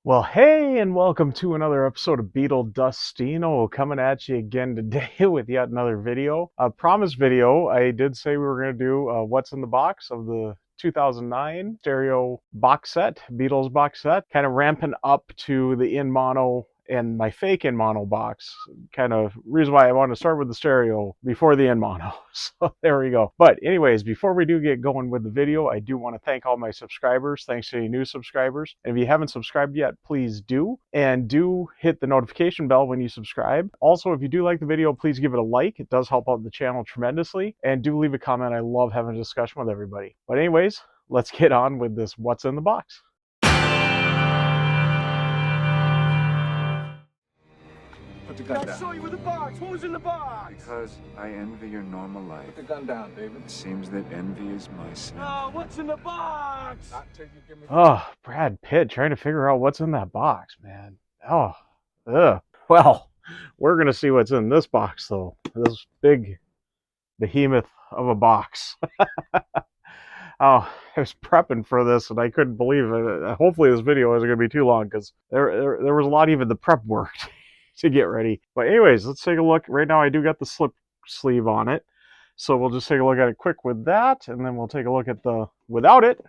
Well, hey, and welcome to another episode of Beetle Dustino, coming at you again today with yet another video. A promised video. I did say we were going to do what's in the box of the 2009 stereo box set, Beatles box set, kind of ramping up to the in mono and my fake in mono box. Kind of reason why I want to start with the stereo before the in mono. So there we go. But anyways, before we do get going with the video, I do want to thank all my subscribers. Thanks to any new subscribers. And if you haven't subscribed yet, please do. And do hit the notification bell when you subscribe. Also, if you do like the video, please give it a like. It does help out the channel tremendously. And do leave a comment. I love having a discussion with everybody. But anyways, let's get on with this what's in the box. Put the gun down. I saw you with the box. What was in the box? Because I envy your normal life. Put the gun down, David. It seems that envy is my sin. Oh, what's in the box? Not till you give me. Oh, Brad Pitt trying to figure out what's in that box, man. Oh, ugh. Well, we're going to see what's in this box, though. This big behemoth of a box. Oh, I was prepping for this, and I couldn't believe it. Hopefully this video isn't going to be too long, because there was a lot even the prep work to get ready. But anyways, let's take a look. Right now I do got the slip sleeve on it. So we'll just take a look at it quick with that, and then we'll take a look at the without it.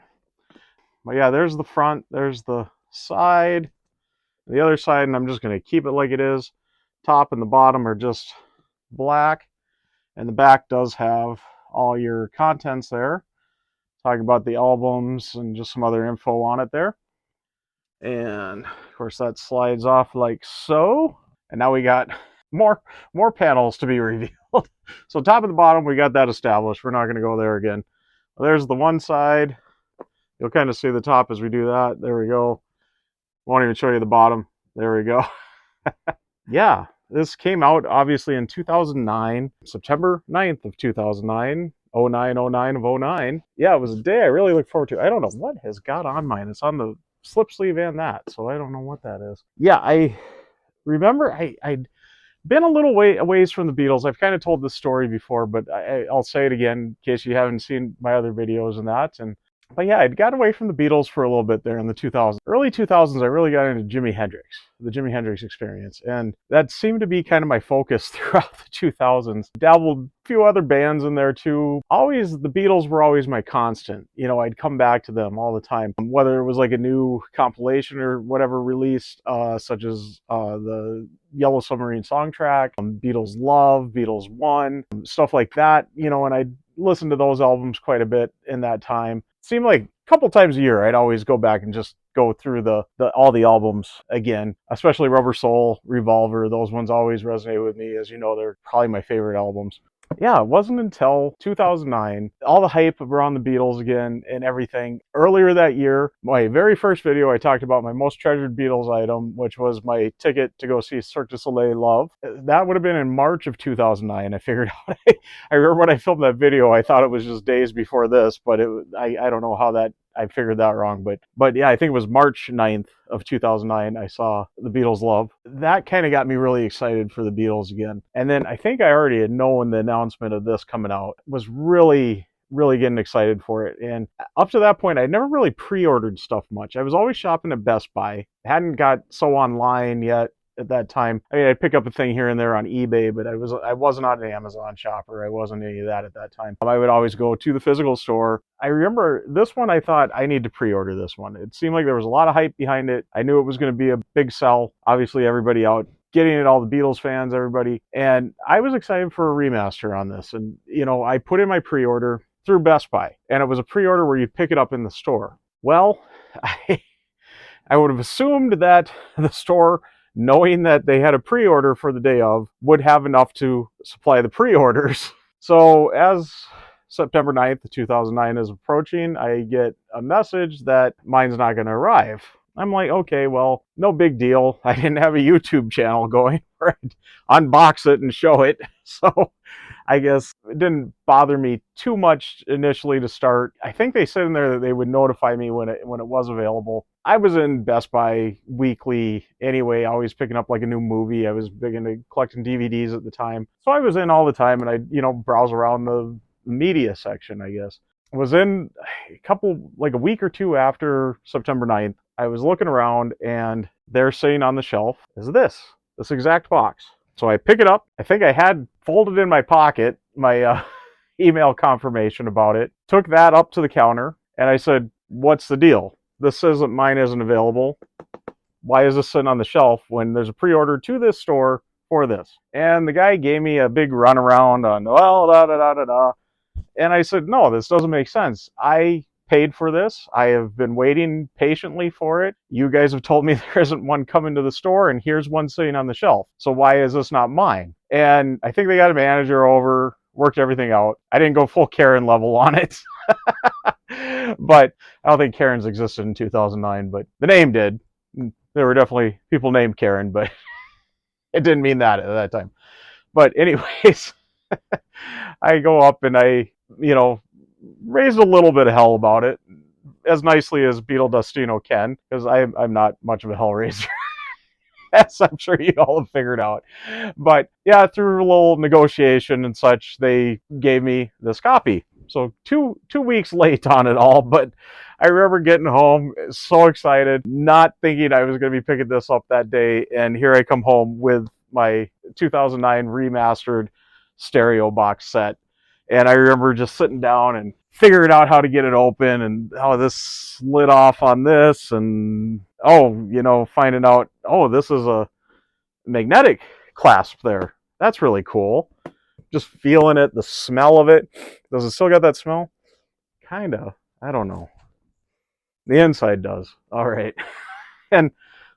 But yeah, there's the front, there's the side, the other side, and I'm just going to keep it like it is. Top and the bottom are just black, and the back does have all your contents there. Talking about the albums and just some other info on it there. And of course that slides off like so. And now we got more panels to be revealed. So top and the bottom, we got that established. We're not going to go there again. Well, there's the one side. You'll kind of see the top as we do that. There we go. Won't even show you the bottom. There we go. Yeah, this came out obviously in 2009, September 9th of 2009. 09 of 09. Yeah, it was a day I really look forward to. I don't know what has got on mine. It's on the slip sleeve and that, so I don't know what that is. Yeah, I remember I'd been a little ways from the Beatles. I've kind of told this story before, but I'll say it again in case you haven't seen my other videos and that. But yeah, I'd got away from the Beatles for a little bit there in the 2000s. Early 2000s, I really got into Jimi Hendrix, the Jimi Hendrix experience. And that seemed to be kind of my focus throughout the 2000s. Dabbled a few other bands in there too. Always, the Beatles were always my constant. You know, I'd come back to them all the time. Whether it was like a new compilation or whatever released, such as the Yellow Submarine songtrack, Beatles Love, Beatles One, stuff like that. You know, and I'd listen to those albums quite a bit in that time. Seemed like a couple times a year I'd always go back and just go through all the albums again, especially Rubber Soul, Revolver. Those ones always resonate with me. As you know, they're probably my favorite albums. Yeah, it wasn't until 2009, all the hype around the Beatles again and everything. Earlier that year, my very first video, I talked about my most treasured Beatles item, which was my ticket to go see Cirque du Soleil Love. That would have been in March of 2009. I figured out. I remember when I filmed that video, I thought it was just days before this, but I don't know how that I figured that wrong, but yeah, I think it was March 9th of 2009 I saw the Beatles Love. That kind of got me really excited for the Beatles again. And then I think I already had known the announcement of this coming out. Was really getting excited for it. And up to that point, I never really pre-ordered stuff much. I was always shopping at Best Buy. Hadn't got so online yet at that time. I mean, I'd pick up a thing here and there on eBay, but I wasn't not an Amazon shopper. I wasn't any of that at that time. I would always go to the physical store. I remember this one, I thought I need to pre-order this one. It seemed like there was a lot of hype behind it. I knew it was going to be a big sell. Obviously, everybody out getting it, all the Beatles fans, everybody. And I was excited for a remaster on this. And, you know, I put in my pre-order through Best Buy, and it was a pre-order where you'd pick it up in the store. Well, I would have assumed that the store, knowing that they had a pre-order for the day of, would have enough to supply the pre-orders. So as September 9th, 2009 is approaching, I get a message that mine's not going to arrive. I'm like, okay, well, no big deal. I didn't have a YouTube channel going where I'd unbox it and show it. So I guess it didn't bother me too much initially to start. I think they said in there that they would notify me when it was available. I was in Best Buy weekly anyway, always picking up like a new movie. I was big into collecting DVDs at the time. So I was in all the time, and I'd, you know, browse around the media section, I guess. I was in a week or two after September 9th. I was looking around, and there sitting on the shelf is this exact box. So I pick it up. I think I had folded in my pocket my email confirmation about it. Took that up to the counter, and I said, "What's the deal? This says that mine isn't available. Why is this sitting on the shelf when there's a pre-order to this store for this?" And the guy gave me a big runaround on, well, da da da da da. And I said, "No, this doesn't make sense. I paid for this. I have been waiting patiently for it. You guys have told me there isn't one coming to the store, and here's one sitting on the shelf. So why is this not mine?" And I think they got a manager over, worked everything out. I didn't go full Karen level on it. But I don't think Karen's existed in 2009, but the name did. There were definitely people named Karen, but it didn't mean that at that time. But anyways, I go up and I, raised a little bit of hell about it, as nicely as Beetle Dustino can, because I'm not much of a hell raiser, as I'm sure you all have figured out. But yeah, through a little negotiation and such, they gave me this copy. So two weeks late on it all, but I remember getting home so excited, not thinking I was going to be picking this up that day, and here I come home with my 2009 remastered stereo box set. And I remember just sitting down and figuring out how to get it open, and how this slid off on this, and finding out, this is a magnetic clasp there. That's really cool. Just feeling it, the smell of it. Does it still got that smell? Kinda. I don't know. The inside does. All right. And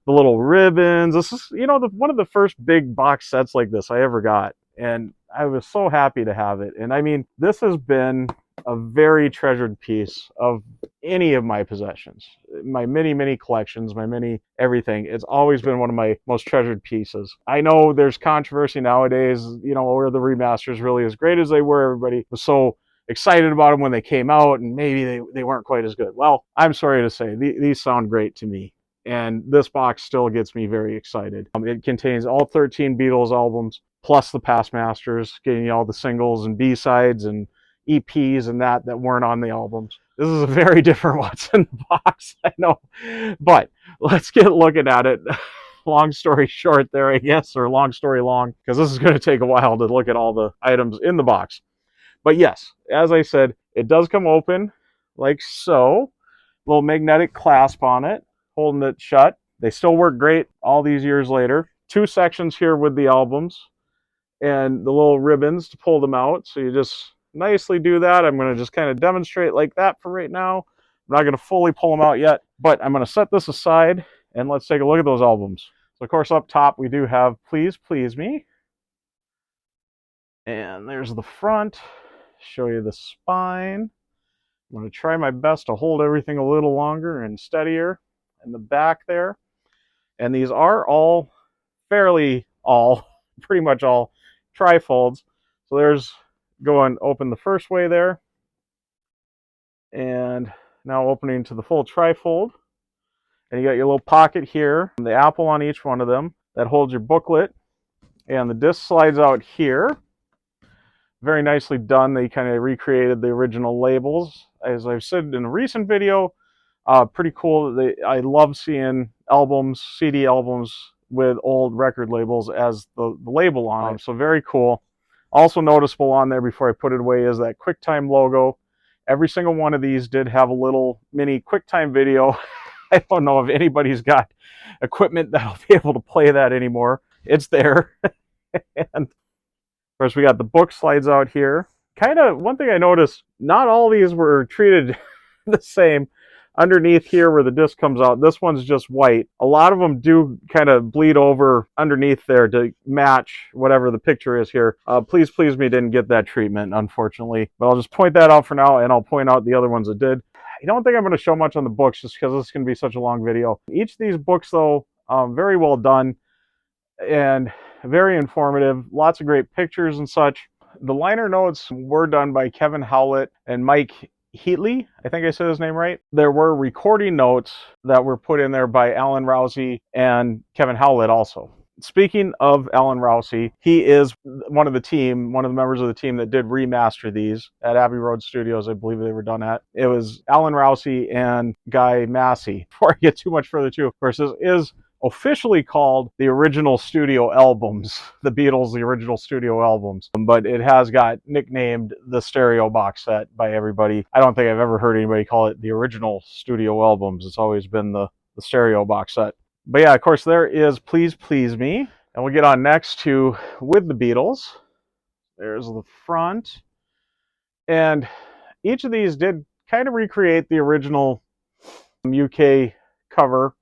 the little ribbons. This is, one of the first big box sets like this I ever got. And I was so happy to have it. And I mean, this has been a very treasured piece of any of my possessions. My many collections, my many everything. It's always been one of my most treasured pieces. I know there's controversy nowadays, where the remasters really as great as they were. Everybody was so excited about them when they came out, and maybe they weren't quite as good. Well, I'm sorry to say, these sound great to me. And this box still gets me very excited. It contains all 13 Beatles albums, plus the past masters, getting you all the singles and B-sides and EPs and that weren't on the albums. This is a very different what's in the box, I know. But let's get looking at it. Long story short there, I guess, or long story long, because this is going to take a while to look at all the items in the box. But yes, as I said, it does come open like so. Little magnetic clasp on it, holding it shut. They still work great all these years later. 2 sections here with the albums and the little ribbons to pull them out. So you just nicely do that. I'm going to just kind of demonstrate like that for right now. I'm not going to fully pull them out yet, but I'm going to set this aside and let's take a look at those albums. So of course up top we do have Please Please Me. And there's the front. Show you the spine. I'm going to try my best to hold everything a little longer and steadier in the back there. And these are all pretty much all trifolds. So there's going open the first way there. And now opening to the full trifold. And you got your little pocket here, the apple on each one of them that holds your booklet. And the disc slides out here. Very nicely done. They kind of recreated the original labels. As I've said in a recent video, pretty cool. I love seeing albums, CD albums with old record labels as the label on them. So very cool. Also noticeable on there before I put it away is that QuickTime logo. Every single one of these did have a little mini QuickTime video. I don't know if anybody's got equipment that'll be able to play that anymore. It's there. And of course, we got the book slides out here. Kind of one thing I noticed, not all these were treated the same. Underneath here where the disc comes out, this one's just white. A lot of them do kind of bleed over underneath there to match whatever the picture is here. Please Please Me didn't get that treatment, unfortunately. But I'll just point that out for now, and I'll point out the other ones that did. I don't think I'm going to show much on the books just because this is going to be such a long video. Each of these books, though, very well done and very informative. Lots of great pictures and such. The liner notes were done by Kevin Howlett and Mike Heatley. I think I said his name right. There were recording notes that were put in there by Alan Rousey and Kevin Howlett also. speaking of Alan Rousey, he is one of the members of the team that did remaster these at Abbey Road Studios. I believe they were done at. It was Alan Rousey and Guy Massey. Before I get too much further, too, of course, this is officially called the original studio albums, the Beatles, the original studio albums, but it has got nicknamed the stereo box set by everybody. I don't think I've ever heard anybody call it the original studio albums. It's always been the stereo box set. But yeah, of course, there is Please Please Me. And we'll get on next to With the Beatles. There's the front. And each of these did kind of recreate the original UK cover.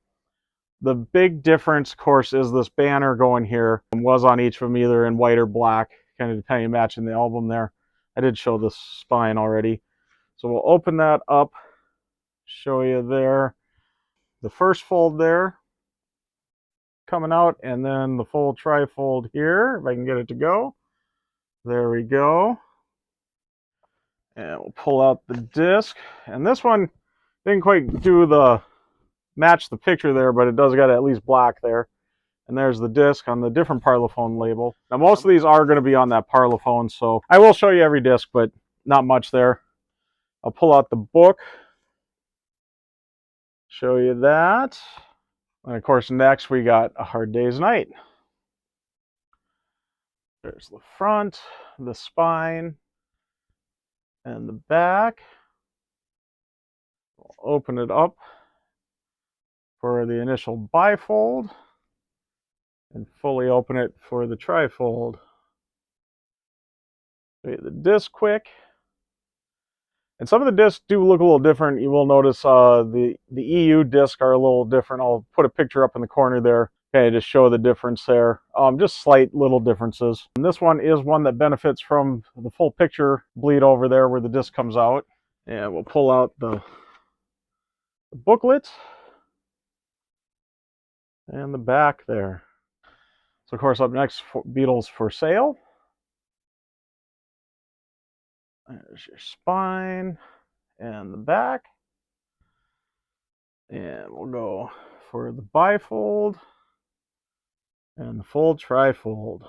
The big difference, of course, is this banner going here. It was on each of them either in white or black, kind of depending matching the album there. I did show the spine already. So we'll open that up, show you there. The first fold there coming out, and then the full trifold here, if I can get it to go. There we go. And we'll pull out the disc. And this one didn't quite do the match the picture there, but it does got at least black there. And there's the disc on the different Parlophone label. Now most of these are going to be on that Parlophone, so I will show you every disc, but not much there. I'll pull out the book, show you that. And of course next we got A Hard Day's Night. There's the front, the spine, and the back. We'll open it up for the initial bifold and fully open it for the trifold. Show you the disc quick. And some of the discs do look a little different. You will notice the EU discs are a little different. I'll put a picture up in the corner there. Okay, just show the difference there. Just slight little differences. And this one is one that benefits from the full picture bleed over there where the disc comes out. And we'll pull out the booklet and the back there. So of course up next, Beatles for Sale. There's your spine and the back. And we'll go for the bifold and the full trifold.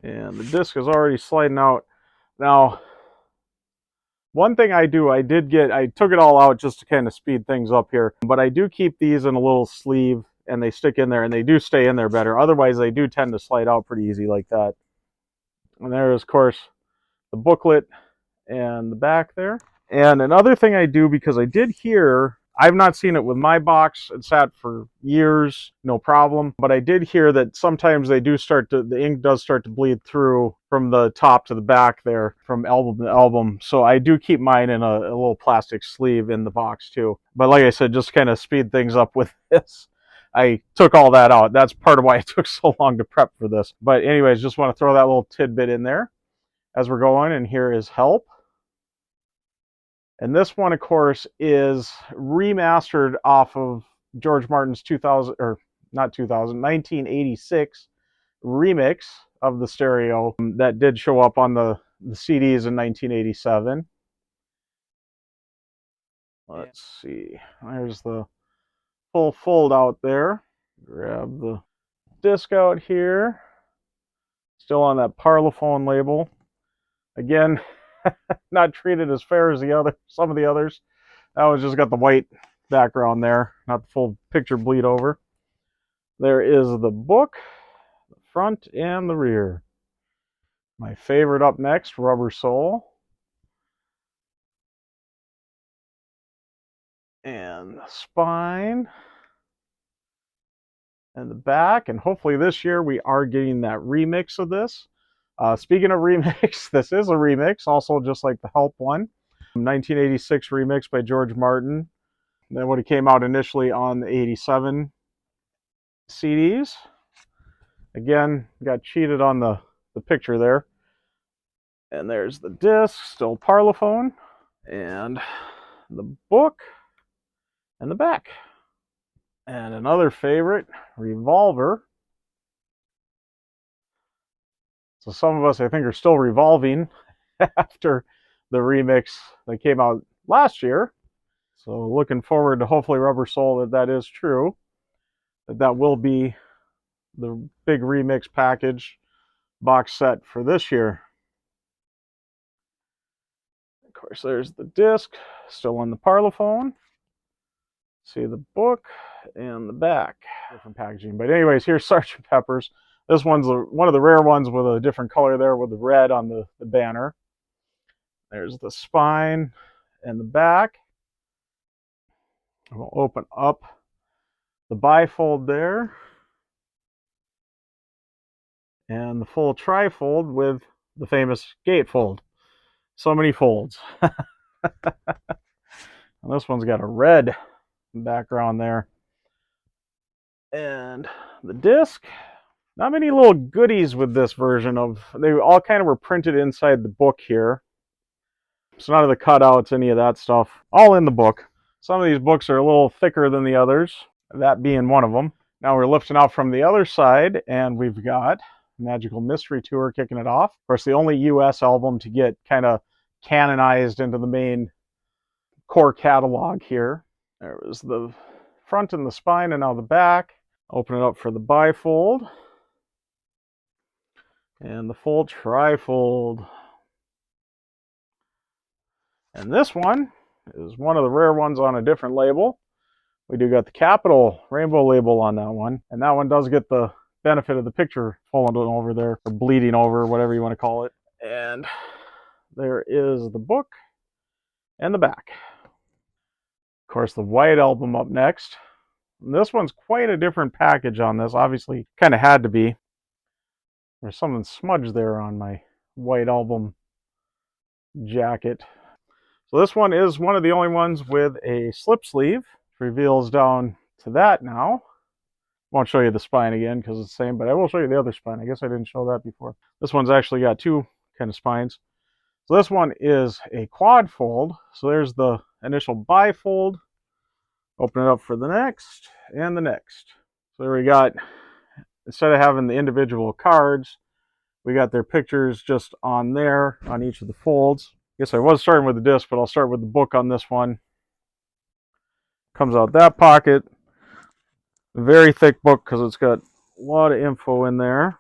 And the disc is already sliding out. Now, one thing I took it all out just to kind of speed things up here, but I do keep these in a little sleeve and they stick in there and they do stay in there better. Otherwise, they do tend to slide out pretty easy like that. And there is, of course, the booklet and the back there. And another thing I do, because I did hear, I've not seen it with my box, it sat for years, no problem, but I did hear that sometimes the ink does start to bleed through from the top to the back there, from album to album. So I do keep mine in a little plastic sleeve in the box too. But like I said, just kind of speed things up with this, I took all that out. That's part of why it took so long to prep for this. But anyways, just want to throw that little tidbit in there as we're going. And here is Help. And this one, of course, is remastered off of George Martin's 1986 remix of the stereo that did show up on the CDs in 1987. Let's see. There's the full fold out there. Grab the disc out here. Still on that Parlophone label. Again, not treated as fair as some of the others. That one's just got the white background there, not the full picture bleed over. There is the book, the front and the rear. My favorite up next, Rubber Soul. And the spine. And the back. And hopefully this year we are getting that remix of this. Speaking of remix, this is a remix, also just like the Help one. 1986 remix by George Martin. Then when it came out initially on the 87 CDs. Again, got cheated on the picture there. And there's the disc, still Parlophone. And the book and the back. And another favorite, Revolver. So some of us, I think, are still revolving after the remix that came out last year. So looking forward to hopefully Rubber Soul that is true. That will be the big remix package box set for this year. Of course, there's the disc, still on the Parlophone. See the book and the back. Different packaging. But anyways, here's Sgt. Pepper's. This one's one of the rare ones with a different color there with the red on the banner. There's the spine and the back. We'll open up the bifold there. And the full trifold with the famous gatefold. So many folds. And this one's got a red background there. And the disc. Not many little goodies with this version of, they all kind of were printed inside the book here. So none of the cutouts, any of that stuff, all in the book. Some of these books are a little thicker than the others, that being one of them. Now we're lifting out from the other side, and we've got Magical Mystery Tour kicking it off. Of course, the only US album to get kind of canonized into the main core catalog here. There was the front and the spine, and now the back. Open it up for the bifold. And the full trifold. And this one is one of the rare ones on a different label. We do got the Capital rainbow label on that one. And that one does get the benefit of the picture falling over there, or bleeding over, whatever you want to call it. And there is the book and the back. Of course, the white album up next. And this one's quite a different package on this. Obviously, kind of had to be. There's something smudged there on my white album jacket. So this one is one of the only ones with a slip sleeve. It reveals down to that now. Won't show you the spine again because it's the same, but I will show you the other spine. I guess I didn't show that before. This one's actually got two kind of spines. So this one is a quad fold. So there's the initial bifold. Open it up for the next and the next. So there we got, instead of having the individual cards, we got their pictures just on there on each of the folds. I guess I was starting with the disc, but I'll start with the book on this one. Comes out that pocket. Very thick book because it's got a lot of info in there.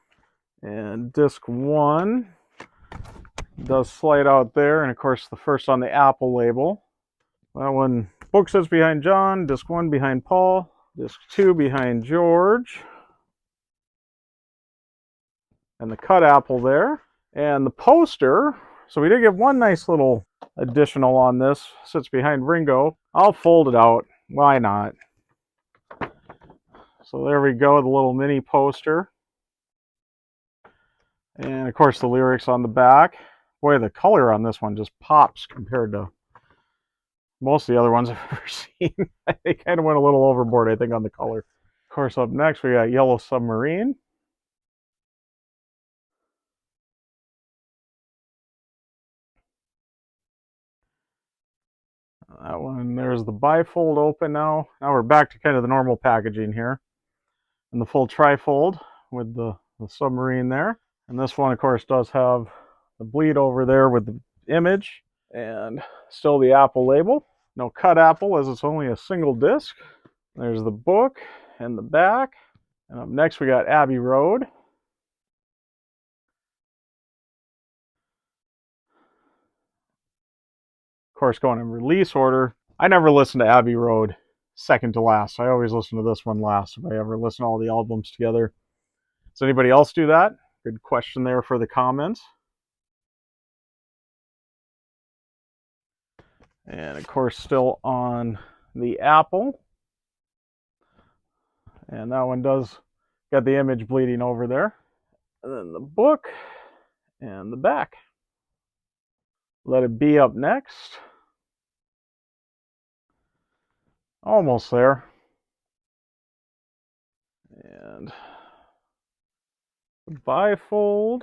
And disc 1 does slide out there. And of course, the first on the Apple label. That one, book sits behind John. Disc 1 behind Paul. Disc 2 behind George. And the cut apple there. And the poster. So we did get one nice little additional on this. Sits behind Ringo. I'll fold it out. Why not? So there we go, the little mini poster. And of course the lyrics on the back. Boy, the color on this one just pops compared to most of the other ones I've ever seen. They kind of went a little overboard, I think, on the color. Of course, up next we got Yellow Submarine. That one, there's the bifold open now. Now we're back to kind of the normal packaging here. And the full trifold with the submarine there. And this one, of course, does have the bleed over there with the image. And still the Apple label. No cut apple as it's only a single disc. There's the book and the back. And up next we got Abbey Road. Of course, going in release order. I never listen to Abbey Road second to last. I always listen to this one last if I ever listen to all the albums together. Does anybody else do that? Good question there for the comments. And of course, still on the Apple. And that one does got the image bleeding over there. And then the book and the back. Let It Be up next. Almost there. And the bifold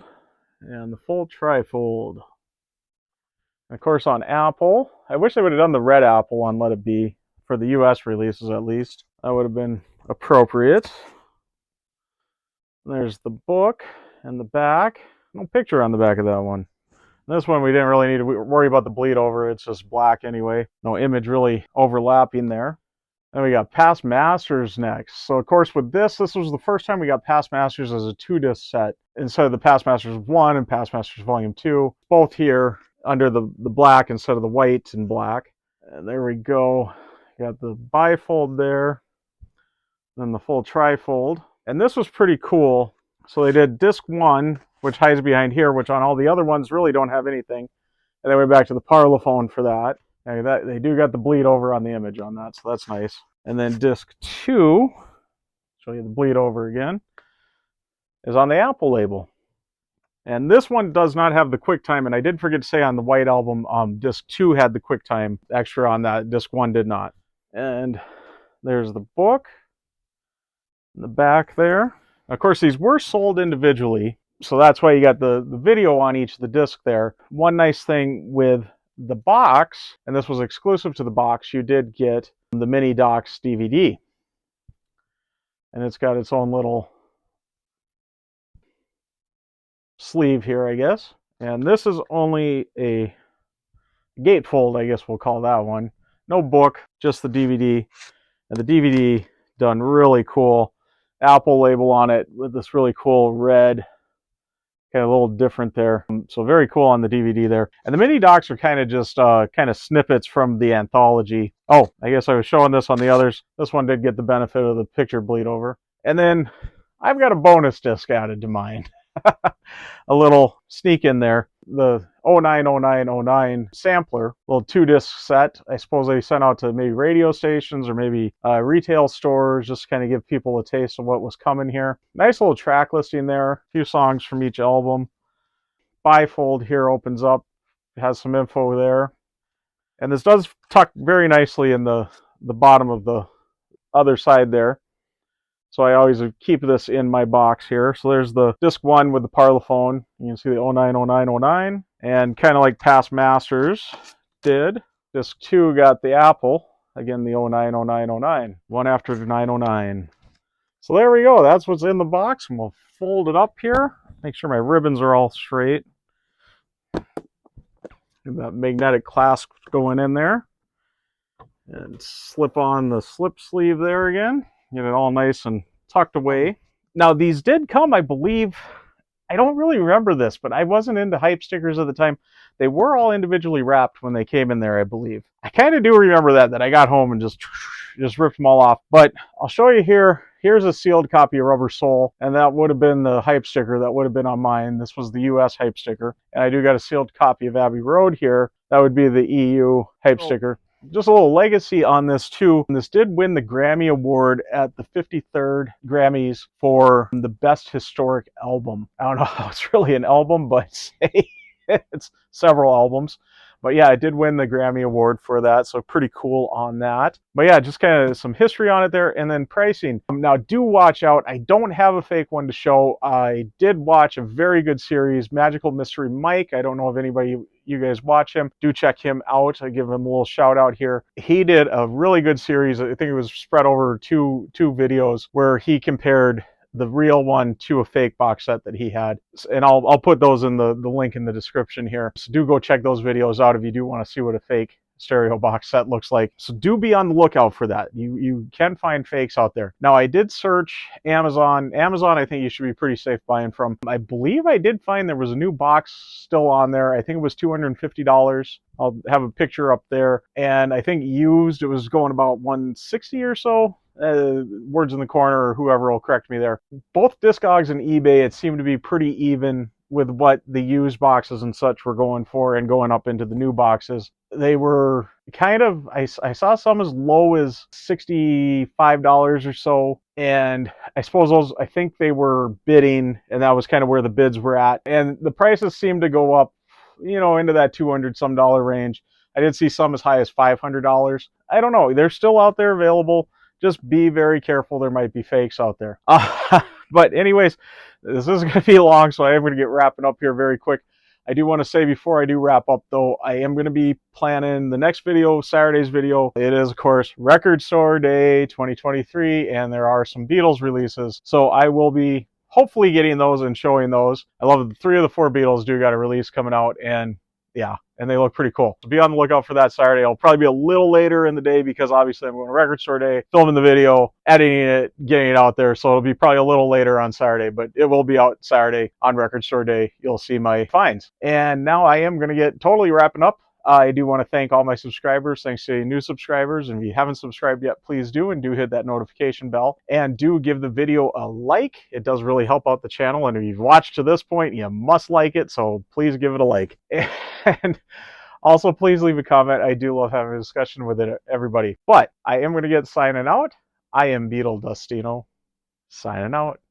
and the full trifold. And of course on Apple, I wish they would have done the red apple on Let It Be for the US releases at least. That would have been appropriate. There's the book and the back. No picture on the back of that one. This one we didn't really need to worry about the bleed over. It's just black anyway. No image really overlapping there. Then we got Past Masters next. So of course with this was the first time we got Past Masters as a 2-disc set instead of the Past Masters 1 and Past Masters Volume 2. Both here under the black instead of the white and black. And there we go. Got the bifold there. Then the full trifold. And this was pretty cool. So they did disc 1, which hides behind here, which on all the other ones really don't have anything. And then we're back to the Parlophone for that. And they do got the bleed over on the image on that, so that's nice. And then disc 2, show you the bleed over again, is on the Apple label. And this one does not have the QuickTime, and I did forget to say on the White Album, disc 2 had the QuickTime extra on that, disc 1 did not. And there's the book, in the back there. Of course, these were sold individually, so that's why you got the video on each of the disc there. One nice thing with the box, and this was exclusive to the box, you did get the Mini Docs DVD. And it's got its own little sleeve here, I guess. And this is only a gatefold, I guess we'll call that one. No book, just the DVD. And the DVD done really cool. Apple label on it with this really cool red, kind of a little different there. So very cool on the DVD there. And the mini docs are kind of just kind of snippets from the anthology. Oh, I guess I was showing this on the others. This one did get the benefit of the picture bleed over. And then I've got a bonus disc added to mine. A little sneak in there. The 090909 sampler, little 2-disc set. I suppose they sent out to maybe radio stations or maybe retail stores, just to kind of give people a taste of what was coming here. Nice little track listing there. A few songs from each album. Bifold here opens up. It has some info there. And this does tuck very nicely in the bottom of the other side there. So I always keep this in my box here. So there's the disc 1 with the Parlophone. You can see the 090909. And kind of like Past Masters did. Disc 2 got the Apple. Again, the 090909. One after the 909. So there we go. That's what's in the box. And we'll fold it up here. Make sure my ribbons are all straight. And that magnetic clasp going in there. And slip on the slip sleeve there again. Get it all nice and tucked away. Now these did come, I believe, I don't really remember this, but I wasn't into hype stickers at the time. They were all individually wrapped when they came in there, I believe. I kind of do remember that I got home and just ripped them all off. But I'll show you here. Here's a sealed copy of Rubber Soul, and that would have been the hype sticker that would have been on mine. This was the US hype sticker. And I do got a sealed copy of Abbey Road here. That would be the EU hype sticker. Just a little legacy on this too. This did win the Grammy Award at the 53rd Grammys for the Best Historic Album. I don't know how it's really an album, but it's several albums. But yeah, it did win the Grammy Award for that, so pretty cool on that. But yeah, just kind of some history on it there, and then pricing. Now, do watch out. I don't have a fake one to show. I did watch a very good series, Magical Mystery Mike. I don't know if anybody, you guys watch him. Do check him out. I give him a little shout out here. He did a really good series. I think it was spread over two videos where he compared the real one to a fake box set that he had, and I'll put those in the link in the description here. So do go check those videos out if you do want to see what a fake stereo box set looks like. So do be on the lookout for that. You can find fakes out there. Now I did search Amazon. I think you should be pretty safe buying from. I believe I did find there was a new box still on there. I think it was $250. I'll have a picture up there. And I think used, it was going about $160 or so. Words in the corner or whoever will correct me there. Both Discogs and eBay, it seemed to be pretty even with what the used boxes and such were going for and going up into the new boxes. They were kind of, I saw some as low as $65 or so. And I suppose those, I think they were bidding, and that was kind of where the bids were at. And the prices seemed to go up, you know, into that $200 some range. I did see some as high as $500. I don't know. They're still out there available. Just be very careful. There might be fakes out there. But anyways, this is going to be long, so I am going to get wrapping up here very quick. I do want to say before I do wrap up, though, I am going to be planning the next video, Saturday's video. It is, of course, Record Store Day 2023, and there are some Beatles releases. So I will be hopefully getting those and showing those. I love 3 of the 4 Beatles do got a release coming out, and yeah, and they look pretty cool. So be on the lookout for that Saturday. I'll probably be a little later in the day because obviously I'm going to record store day, filming the video, editing it, getting it out there. So it'll be probably a little later on Saturday, but it will be out Saturday on record store day. You'll see my finds. And now I am going to get totally wrapping up. I do want to thank all my subscribers. Thanks to new subscribers. And if you haven't subscribed yet, please do, and do hit that notification bell. And do give the video a like. It does really help out the channel. And if you've watched to this point, you must like it. So please give it a like. And also, please leave a comment. I do love having a discussion with everybody. But I am going to get signing out. I am Beetle Dustino, signing out.